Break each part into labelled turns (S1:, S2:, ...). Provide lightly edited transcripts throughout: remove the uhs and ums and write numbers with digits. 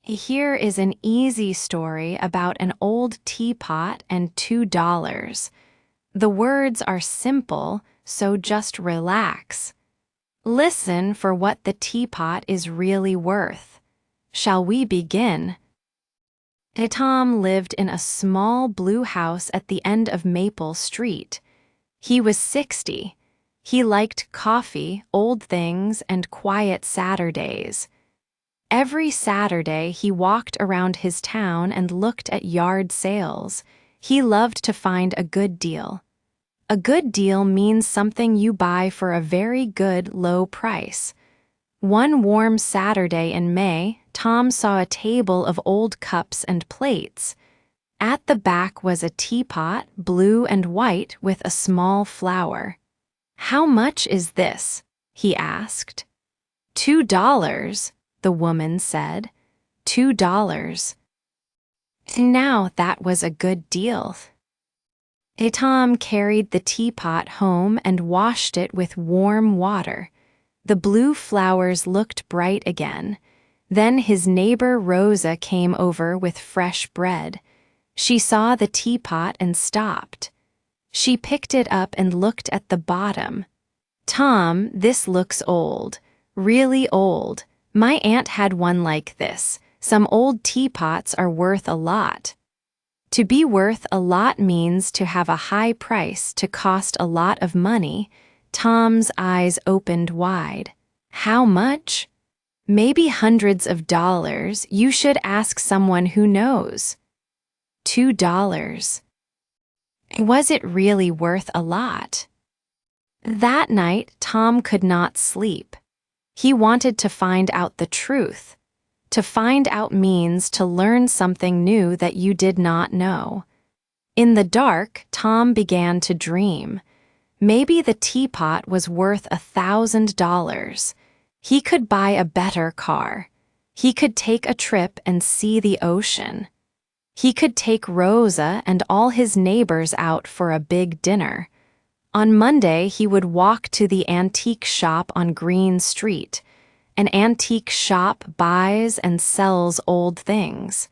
S1: Here is an easy story about an old teapot and $2. The words are simple, so just relax. Listen for what the teapot is really worth. Shall we begin? Tom lived in a small blue house at the end of Maple Street. He was 60. He liked coffee, old things, and quiet Saturdays. Every Saturday, he walked around his town and looked at yard sales. He loved to find a good deal. A good deal means something you buy for a very good low price. One warm Saturday in May, Tom saw a table of old cups and plates. At the back was a teapot, blue and white, with a small flower. "How much is this?" he asked. $2. The woman said. $2. Now that was a good deal. Tom carried the teapot home and washed it with warm water. The blue flowers looked bright again. Then his neighbor Rosa came over with fresh bread. She saw the teapot and stopped. She picked it up and looked at the bottom. "Tom, this looks old. Really old. My aunt had one like this. Some old teapots are worth a lot." To be worth a lot means to have a high price, to cost a lot of money. Tom's eyes opened wide. "How much?" "Maybe hundreds of dollars. You should ask someone who knows." $2. Was it really worth a lot? That night, Tom could not sleep. He wanted to find out the truth. To find out means to learn something new that you did not know. In the dark, Tom began to dream. Maybe the teapot was worth $1,000. He could buy a better car. He could take a trip and see the ocean. He could take Rosa and all his neighbors out for a big dinner. On Monday, he would walk to the antique shop on Green Street. An antique shop buys and sells old things.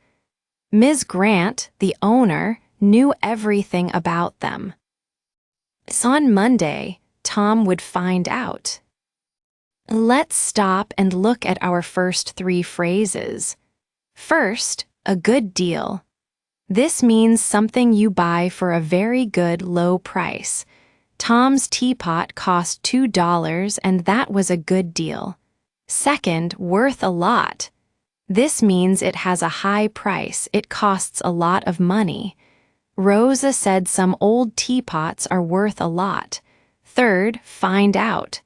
S1: Ms. Grant, the owner, knew everything about them. So on Monday, Tom would find out. Let's stop and look at our first 3 phrases. First, a good deal. This means something you buy for a very good low price. Tom's teapot cost $2, and that was a good deal. Second, worth a lot. This means it has a high price, it costs a lot of money. Rosa said some old teapots are worth a lot. Third, find out.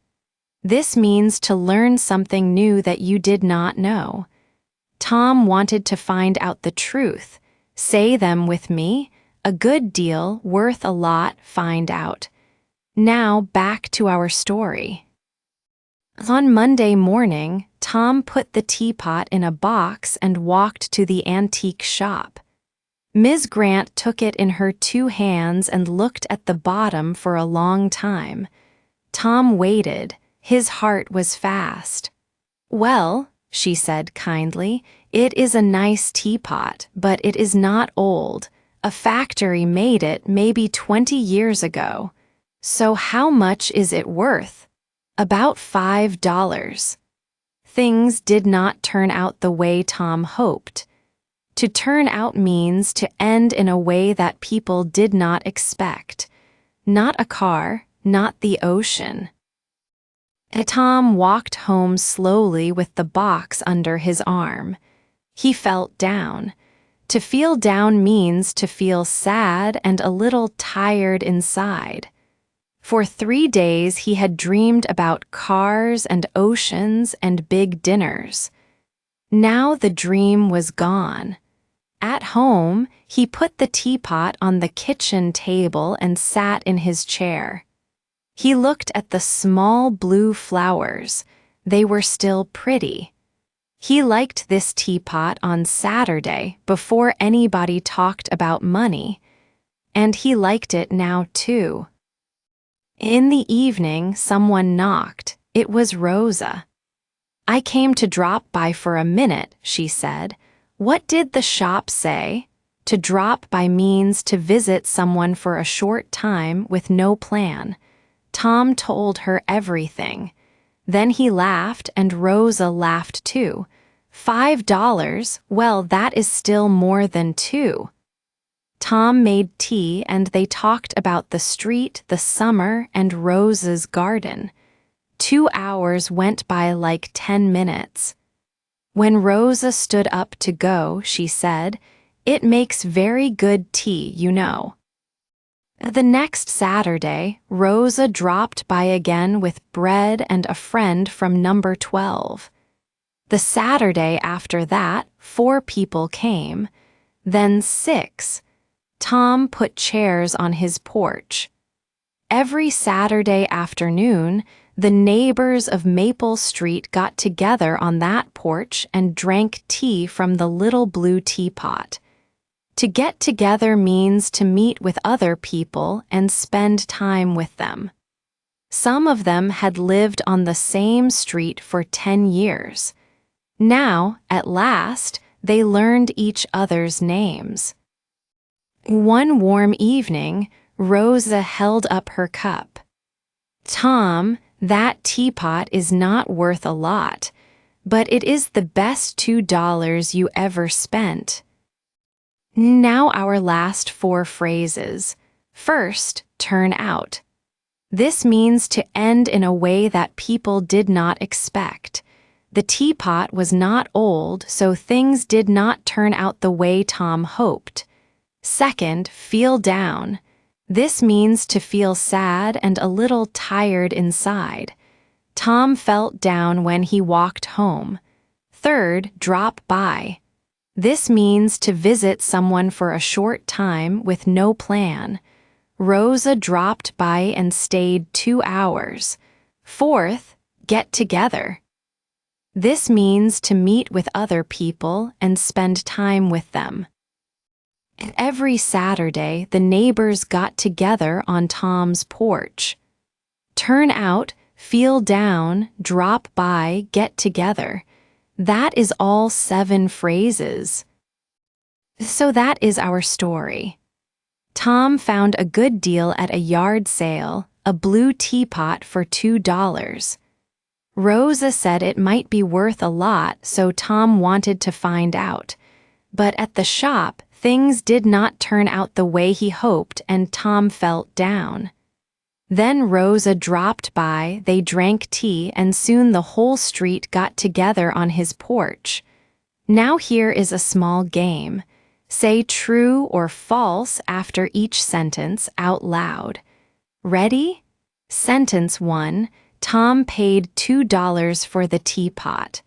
S1: This means to learn something new that you did not know. Tom wanted to find out the truth. Say them with me. A good deal, worth a lot, find out. Now back to our story. On Monday morning, Tom put the teapot in a box and walked to the antique shop. Ms. Grant took it in her 2 hands and looked at the bottom for a long time. Tom waited. His heart was fast. "Well," she said kindly, "it is a nice teapot, but it is not old. A factory made it maybe 20 years ago. So how much is it worth?" "About $5. Things did not turn out the way Tom hoped. To turn out means to end in a way that people did not expect. Not a car, not the ocean. Tom walked home slowly with the box under his arm. He felt down. To feel down means to feel sad and a little tired inside. For 3 days he had dreamed about cars and oceans and big dinners. Now the dream was gone. At home, he put the teapot on the kitchen table and sat in his chair. He looked at the small blue flowers. They were still pretty. He liked this teapot on Saturday before anybody talked about money, and he liked it now too. In the evening, someone knocked. It was Rosa. "I came to drop by for a minute," she said. What did the shop say? To drop by means to visit someone for a short time with no plan. Tom told her everything. Then he laughed and Rosa laughed too. $5? Well, that is still more than two. Tom made tea and they talked about the street, the summer, and Rosa's garden. 2 hours went by like 10 minutes. When Rosa stood up to go, she said, "It makes very good tea, you know." The next Saturday, Rosa dropped by again with bread and a friend from number 12. The Saturday after that, 4 people came. Then 6. Tom put chairs on his porch. Every Saturday afternoon, the neighbors of Maple Street got together on that porch and drank tea from the little blue teapot. To get together means to meet with other people and spend time with them. Some of them had lived on the same street for 10 years. Now, at last, they learned each other's names. One warm evening, Rosa held up her cup. "Tom, that teapot is not worth a lot, but it is the best $2 you ever spent." Now our last 4 phrases. First, turn out. This means to end in a way that people did not expect. The teapot was not old, so things did not turn out the way Tom hoped. Second, feel down. This means to feel sad and a little tired inside. Tom felt down when he walked home. Third, drop by. This means to visit someone for a short time with no plan. Rosa dropped by and stayed 2 hours. Fourth, get together. This means to meet with other people and spend time with them. Every Saturday, the neighbors got together on Tom's porch. Turn out, feel down, drop by, get together. That is all 7 phrases. So that is our story. Tom found a good deal at a yard sale, a blue teapot for $2. Rosa said it might be worth a lot, so Tom wanted to find out. But at the shop, things did not turn out the way he hoped and Tom felt down. Then Rosa dropped by, they drank tea, and soon the whole street got together on his porch. Now here is a small game. Say true or false after each sentence out loud. Ready? Sentence 1. Tom paid $2 for the teapot.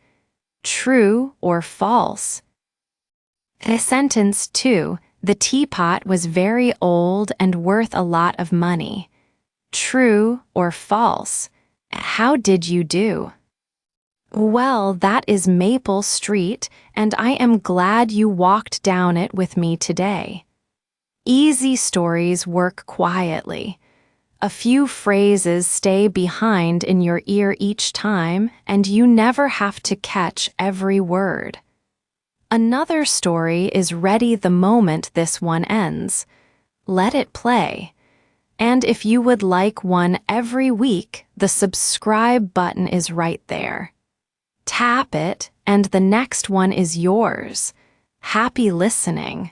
S1: True or false? Sentence 2. The teapot was very old and worth a lot of money. True or false? How did you do? Well, that is Maple Street, and I am glad you walked down it with me today. Easy stories work quietly. A few phrases stay behind in your ear each time, and you never have to catch every word. Another story is ready the moment this one ends. Let it play. And if you would like one every week, the subscribe button is right there. Tap it, and the next one is yours. Happy listening.